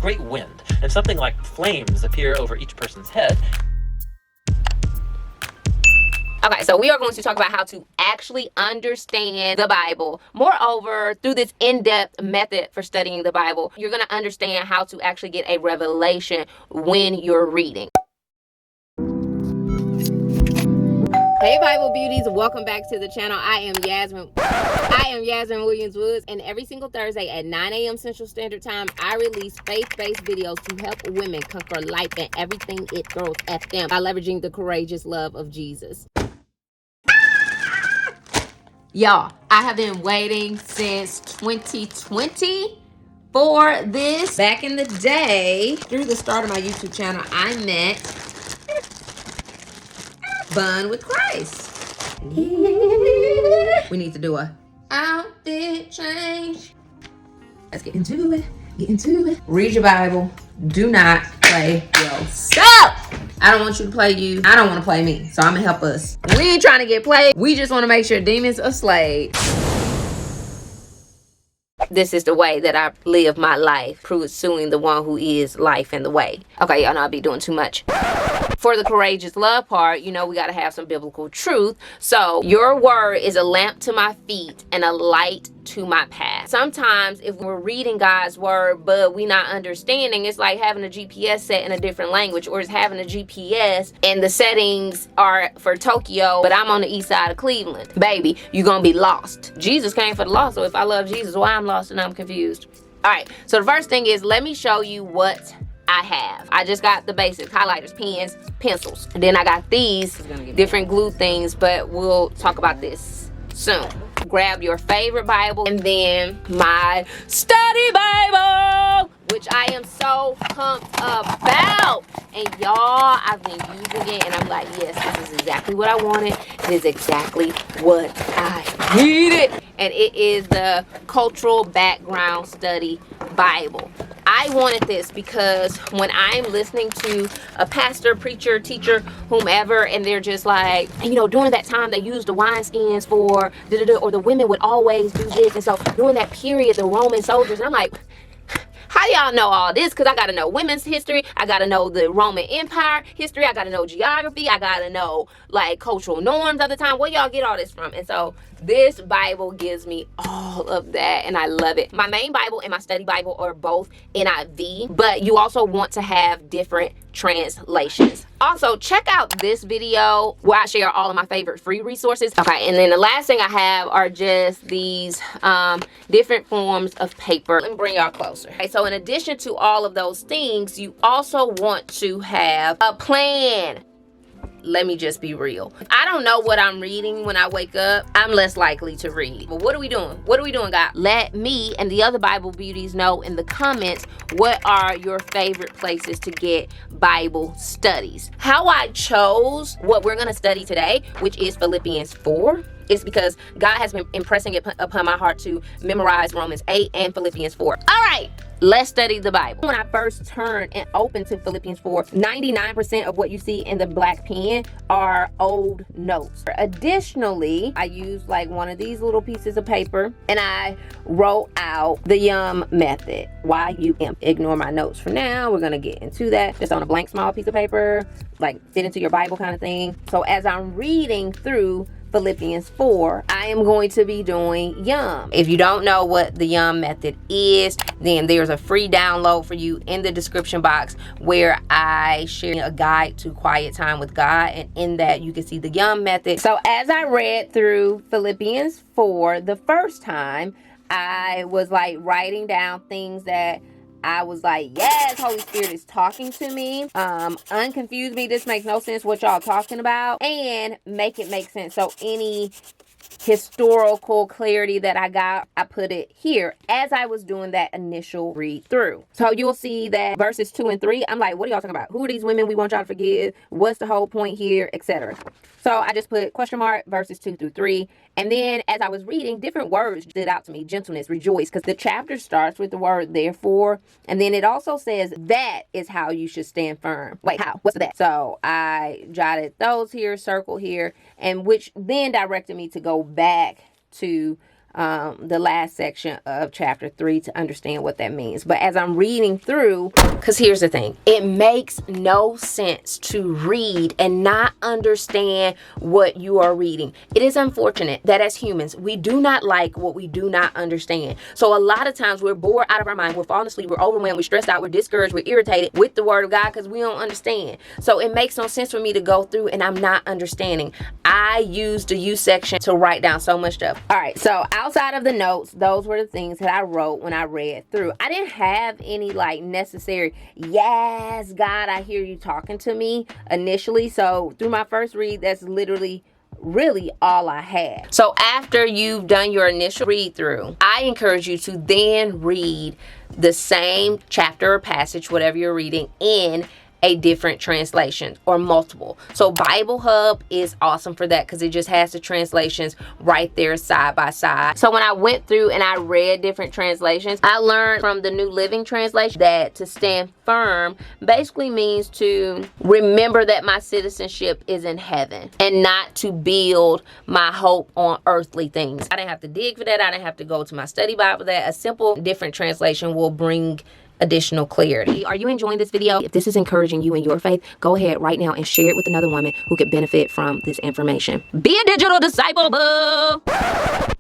great wind, and something like flames appear over each person's head. Okay, so we are going to talk about how to actually understand the Bible. Moreover, through this in-depth method for studying the Bible, you're going to understand how to actually get a revelation when you're reading. Hey Bible beauties, welcome back to the channel. I am Yasmine Williams Woods, and every single Thursday at 9 a.m. Central Standard Time, I release faith-based videos to help women conquer life and everything it throws at them by leveraging the courageous love of Jesus. Y'all, I have been waiting since 2020 for this. Back in the day, through the start of my YouTube channel, I met Bun with Christ. We need to do a outfit change. Let's get into it. Read your Bible. Do not play yourself. I don't want you to play you. I don't want to play me. So I'm going to help us. We ain't trying to get played. We just want to make sure demons are slayed. This is the way that I live my life, pursuing the one who is life and the way. Okay, y'all know I be doing too much. For the courageous love part, you know, we got to have some biblical truth. So your word is a lamp to my feet and a light to my path. Sometimes if we're reading God's word, but we not understanding, it's like having a GPS set in a different language, or it's having a GPS and the settings are for Tokyo, but I'm on the east side of Cleveland. Baby, you're going to be lost. Jesus came for the lost. So if I love Jesus, why I'm lost and I'm confused? All right. So the first thing is, let me show you what I have. I just got the basics: highlighters, pens, pencils. And then I got these different glue things, but we'll talk about this soon. Grab your favorite Bible and then my study Bible, which I am so pumped about. And y'all, I've been using it and I'm like, yes, this is exactly what I wanted. It is exactly what I needed. And it is the Cultural Background Study Bible. I wanted this because when I'm listening to a pastor, preacher, teacher, whomever, and they're just like, you know, during that time they used the wineskins for da-da-da, or the women would always do this. And so during that period, the Roman soldiers, and I'm like, how y'all know all this? Because I got to know women's history. I got to know the Roman Empire history. I got to know geography. I got to know like cultural norms of the time. Where y'all get all this from? And so this Bible gives me all of that, and I love it. My main Bible and my study Bible are both NIV, but you also want to have different translations. Also, check out this video where I share all of my favorite free resources. Okay, and then the last thing I have are just these different forms of paper. Let me bring y'all closer. Okay, so in addition to all of those things, you also want to have a plan. Let me just be real. If I don't know what I'm reading when I wake up, I'm less likely to read. But what are we doing? What are we doing, God? Let me and the other Bible beauties know in the comments what are your favorite places to get Bible studies. How I chose what we're going to study today, which is Philippians 4, is because God has been impressing it upon my heart to memorize Romans 8 and Philippians 4. All right. Let's study the Bible. When I first turned and opened to Philippians 4, 99% of what you see in the black pen are old notes. Additionally, I used like one of these little pieces of paper and I wrote out the YUM method. Y-U-M. Ignore my notes for now. We're going to get into that. Just on a blank small piece of paper, like fit into your Bible kind of thing. So as I'm reading through Philippians 4, I am going to be doing YUM. If you don't know what the YUM method is, then there's a free download for you in the description box where I share a guide to quiet time with God, and in that you can see the YUM method. So as I read through Philippians 4 the first time, I was like writing down things that I was like, yes, Holy Spirit is talking to me. Unconfuse me. This makes no sense what y'all talking about. And make it make sense. So any historical clarity that I got, I put it here as I was doing that initial read through. So you'll see that verses 2 and 3, I'm like, what are y'all talking about? Who are these women we want y'all to forgive? What's the whole point here, etc. So I just put question mark verses 2 through 3. And then as I was reading, different words stood out to me. Gentleness, rejoice, because the chapter starts with the word therefore. And then it also says that is how you should stand firm. Wait, how? What's that? So I jotted those here, circle here, and which then directed me to go back to the last section of chapter 3 to understand what that means. But as I'm reading through, because here's the thing, it makes no sense to read and not understand what you are reading. It is unfortunate that as humans, we do not like what we do not understand. So a lot of times we're bored out of our mind, we're falling asleep, we're overwhelmed, we're stressed out, we're discouraged, we're irritated with the word of God because we don't understand. So it makes no sense for me to go through and I'm not understanding. I used the U section to write down so much stuff. All right, so outside of the notes, those were the things that I wrote when I read through. I didn't have any like necessary, yes, God, I hear you talking to me initially. So through my first read, that's literally really all I had. So after you've done your initial read through, I encourage you to then read the same chapter or passage, whatever you're reading, in a different translation or multiple. So Bible Hub is awesome for that because it just has the translations right there side by side. So when I went through and I read different translations, I learned from the New Living Translation that to stand firm basically means to remember that my citizenship is in heaven and not to build my hope on earthly things. I didn't have to dig for that. I didn't have to go to my study Bible for that. A simple different translation will bring additional clarity. Are you enjoying this video? If this is encouraging you in your faith, go ahead right now and share it with another woman who could benefit from this information. Be a digital disciple, boo!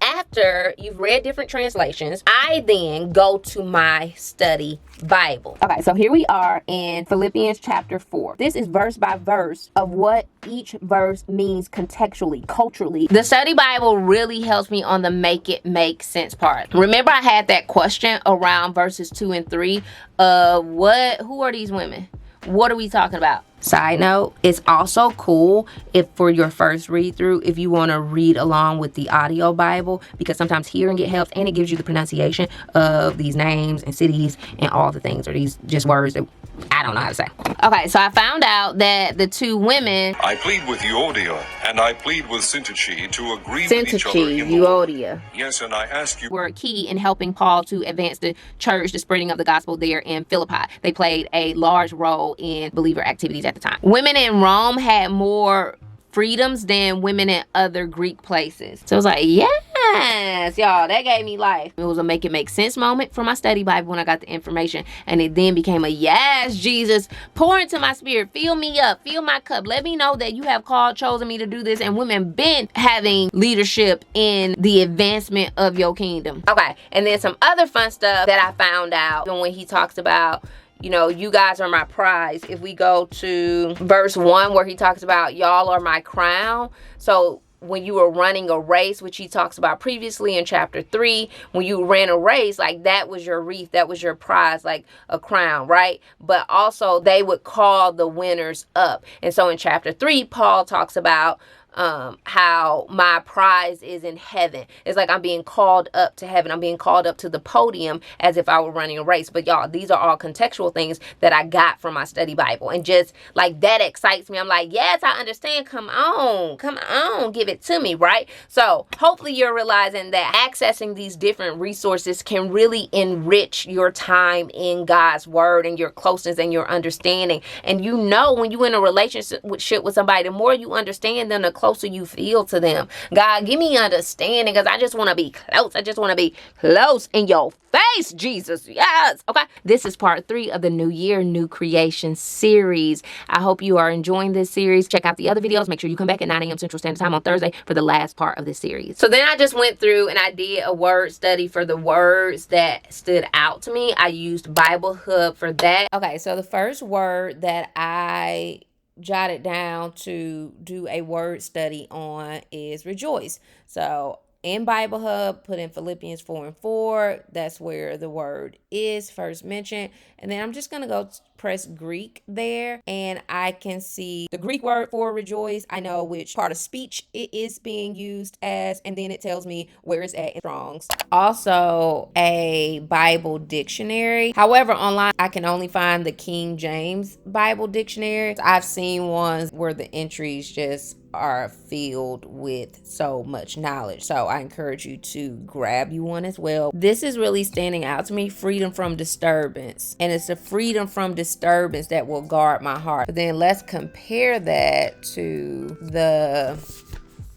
After you've read different translations, I then go to my study Bible. Okay, so here we are in Philippians chapter 4. This is verse by verse of what each verse means contextually, culturally. The study Bible really helps me on the make it make sense part. Remember I had that question around verses 2 and 3 of who are these women? What are we talking about? Side note, it's also cool if for your first read through, if you want to read along with the audio Bible, because sometimes hearing it helps and it gives you the pronunciation of these names and cities and all the things, or these just words that I don't know how to say. Okay, so I found out that the two women, I plead with Euodia and I plead with Syntyche to agree with each other in the Lord. Euodia. Yes, and I ask you, were key in helping Paul to advance the church, the spreading of the gospel there in Philippi. They played a large role in believer activities at the time. Women in Rome had more freedoms than women in other Greek places. So it was like, yes, y'all, that gave me life. It was a make it make sense moment for my study Bible when I got the information, and it then became a yes, Jesus, pour into my spirit, fill me up, fill my cup, let me know that you have chosen me to do this, and women been having leadership in the advancement of your kingdom. Okay, and then some other fun stuff that I found out when he talks about, you know, you guys are my prize. If we go to verse 1 where he talks about y'all are my crown. So when you were running a race, which he talks about previously in chapter 3, when you ran a race, like that was your wreath, that was your prize, like a crown, right? But also they would call the winners up. And so in chapter 3, Paul talks about how my prize is in heaven. It's like I'm being called up to heaven. I'm being called up to the podium as if I were running a race. But y'all, these are all contextual things that I got from my study Bible. And just like that excites me. I'm like, yes, I understand. Come on, give it to me, right? So hopefully you're realizing that accessing these different resources can really enrich your time in God's word and your closeness and your understanding. And you know, when you're in a relationship with somebody, the more you understand them, the closer you feel to them. God, give me understanding because I just want to be close. I just want to be close in your face, Jesus. Yes. Okay. This is part 3 of the New Year, New Creation series. I hope you are enjoying this series. Check out the other videos. Make sure you come back at 9 a.m. Central Standard Time on Thursday for the last part of this series. So then I just went through and I did a word study for the words that stood out to me. I used Bible Hub for that. Okay. So the first word that I jotted down to do a word study on is rejoice. So in Bible Hub, put in Philippians 4:4. That's where the word is first mentioned. And then I'm just going to go press Greek there. And I can see the Greek word for rejoice. I know which part of speech it is being used as. And then it tells me where it's at in Strong's. Also, a Bible dictionary. However, online, I can only find the King James Bible dictionary. I've seen ones where the entries just are filled with so much knowledge. So I encourage you to grab you one as well. This is really standing out to me, freedom from disturbance. And it's the freedom from disturbance that will guard my heart. But then let's compare that to the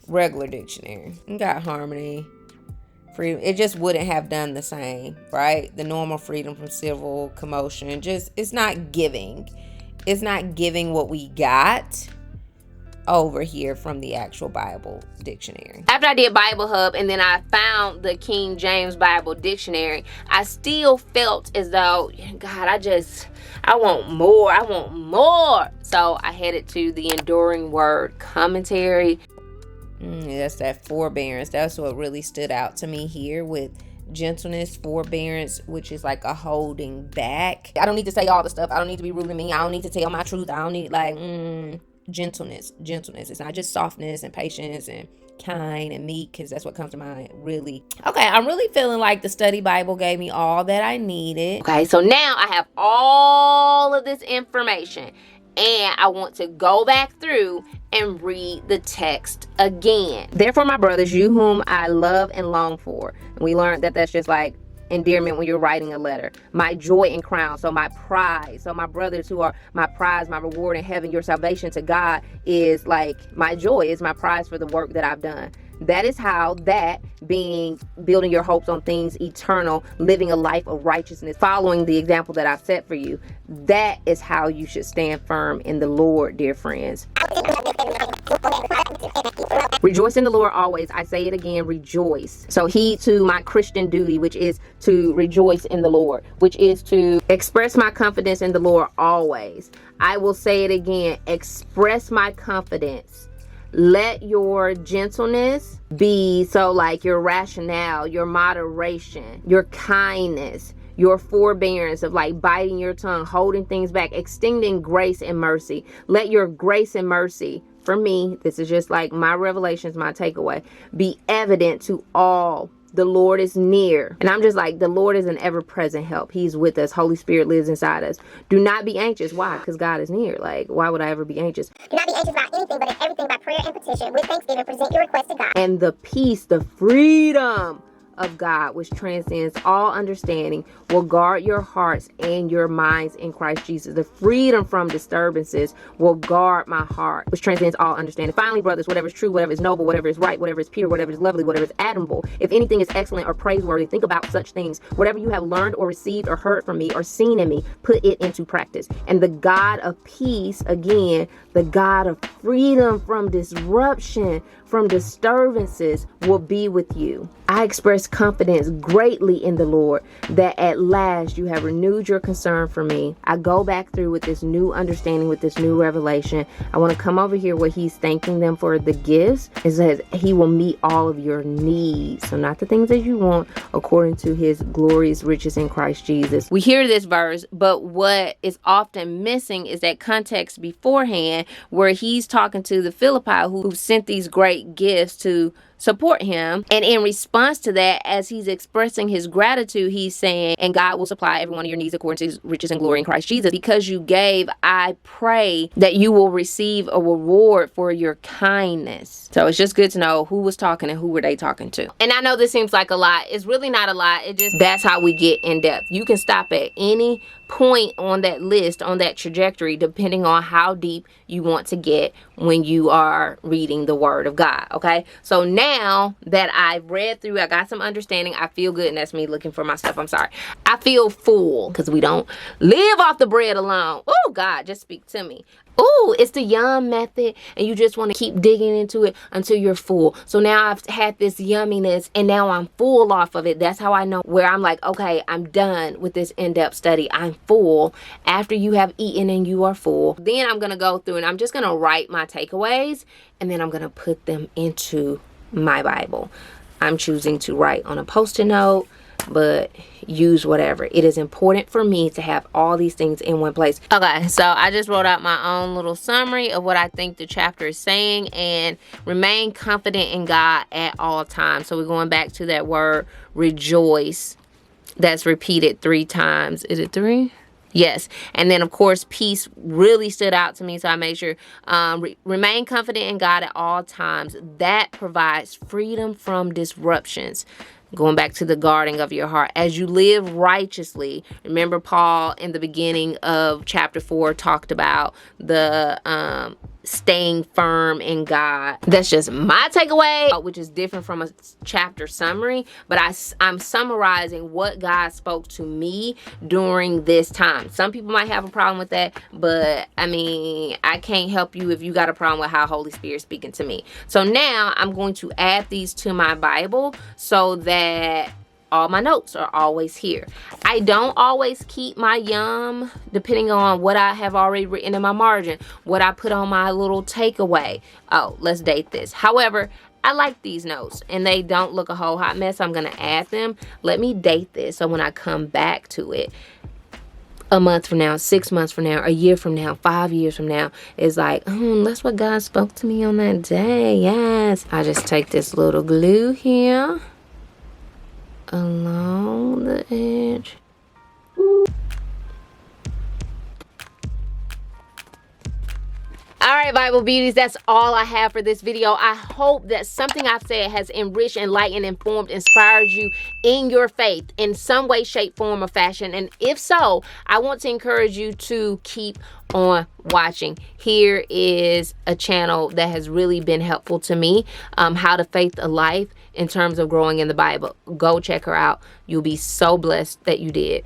regular dictionary. We got harmony, freedom, it just wouldn't have done the same, right? The normal freedom from civil commotion, just, it's not giving. It's not giving what we got over here from the actual Bible dictionary. After I did Bible Hub and then I found the King James Bible dictionary, I still felt as though, God, I want more. So I headed to the Enduring Word Commentary. That's that forbearance. That's what really stood out to me here with gentleness, forbearance, which is like a holding back. I don't need to say all the stuff. I don't need to be rude to me. I don't need to tell my truth. I don't need gentleness. It's not just softness and patience and kind and meek, because that's what comes to mind, really. Okay, I'm really feeling like the study Bible gave me all that I needed. Okay, so now I have all of this information and I want to go back through and read the text again. Therefore, my brothers, you whom I love and long for. And we learned that that's just like endearment when you're writing a letter. My joy and crown, so my prize. So my brothers who are my prize, my reward in heaven, your salvation to God is like my joy, is my prize for the work that I've done. That is how that being building your hopes on things eternal, living a life of righteousness, following the example that I've set for you. That is how you should stand firm in the Lord, dear friends. Rejoice in the Lord always. I say it again, rejoice. So heed to my Christian duty, which is to rejoice in the Lord, which is to express my confidence in the Lord always. I will say it again, express my confidence. Let your gentleness be so like your rationale, your moderation, your kindness, your forbearance of like biting your tongue, holding things back, extending grace and mercy. Let your grace and mercy, for me, this is just like my revelations, my takeaway, be evident to all. The Lord is near. And I'm just like, the Lord is an ever-present help. He's with us. Holy Spirit lives inside us. Do not be anxious. Why? Because God is near. Like, why would I ever be anxious? Do not be anxious about anything, but in everything by prayer and petition, with thanksgiving, present your request to God. And the peace, the freedom of God, which transcends all understanding, will guard your hearts and your minds in Christ Jesus. The freedom from disturbances will guard my heart, which transcends all understanding. Finally, brothers, whatever is true, whatever is noble, whatever is right, whatever is pure, whatever is lovely, whatever is admirable, if anything is excellent or praiseworthy, think about such things. Whatever you have learned or received or heard from me or seen in me, put it into practice. And the God of peace, again, the God of freedom from disruption, from disturbances, will be with you. I express confidence greatly in the Lord that at last you have renewed your concern for me. I go back through with this new understanding, with this new revelation. I want to come over here where he's thanking them for the gifts. It says he will meet all of your needs. So not the things that you want, according to his glorious riches in Christ Jesus. We hear this verse, but what is often missing is that context beforehand where he's talking to the Philippi who sent these great gifts to support him. And in response to that, as he's expressing his gratitude, he's saying, and God will supply every one of your needs according to his riches and glory in Christ Jesus. Because you gave, I pray that you will receive a reward for your kindness. So it's just good to know who was talking and who were they talking to. And I know this seems like a lot. It's really not a lot. It just, that's how we get in depth. You can stop at any point on that list, on that trajectory, depending on how deep you want to get when you are reading the Word of God. Okay, so now that I've read through, I got some understanding, I feel good. And that's me looking for my stuff. I'm sorry. I feel full, because we don't live off the bread alone. Oh God, just speak to me. Oh, it's the yum method, and you just want to keep digging into it until you're full. So now I've had this yumminess and now I'm full off of it. That's how I know where I'm like, okay, I'm done with this in-depth study. I'm full. After you have eaten and you are full, then I'm going to go through and I'm just going to write my takeaways, and then I'm going to put them into my Bible. I'm choosing to write on a Post-it note, but use whatever. It is important for me to have all these things in one place. Okay, so I just wrote out my own little summary of what I think the chapter is saying, and remain confident in God at all times. So we're going back to that word rejoice. That's repeated 3 times. Is it 3? Yes. And then, of course, peace really stood out to me. So I made sure remain confident in God at all times. That provides freedom from disruptions. Going back to the guarding of your heart. As you live righteously. Remember, Paul in the beginning of chapter 4 talked about the staying firm in God. That's just my takeaway, which is different from a chapter summary, but I'm summarizing what God spoke to me during this time. Some people might have a problem with that, but I mean, I can't help you if you got a problem with how Holy Spirit is speaking to me. So now I'm going to add these to my Bible so that all my notes are always here. I don't always keep my yum, depending on what I have already written in my margin, what I put on my little takeaway. Oh, let's date this. However, I like these notes and they don't look a whole hot mess. I'm going to add them. Let me date this so when I come back to it, a month from now, 6 months from now, a year from now, 5 years from now, is like, that's what God spoke to me on that day. Yes. I just take this little glue here along the edge. All right, Bible beauties, that's all I have for this video. I hope that something I've said has enriched, enlightened, informed, inspired you in your faith in some way, shape, form, or fashion. And if so, I want to encourage you to keep on watching. Here is a channel that has really been helpful to me. How to Faith a Life in terms of growing in the Bible. Go check her out. You'll be so blessed that you did.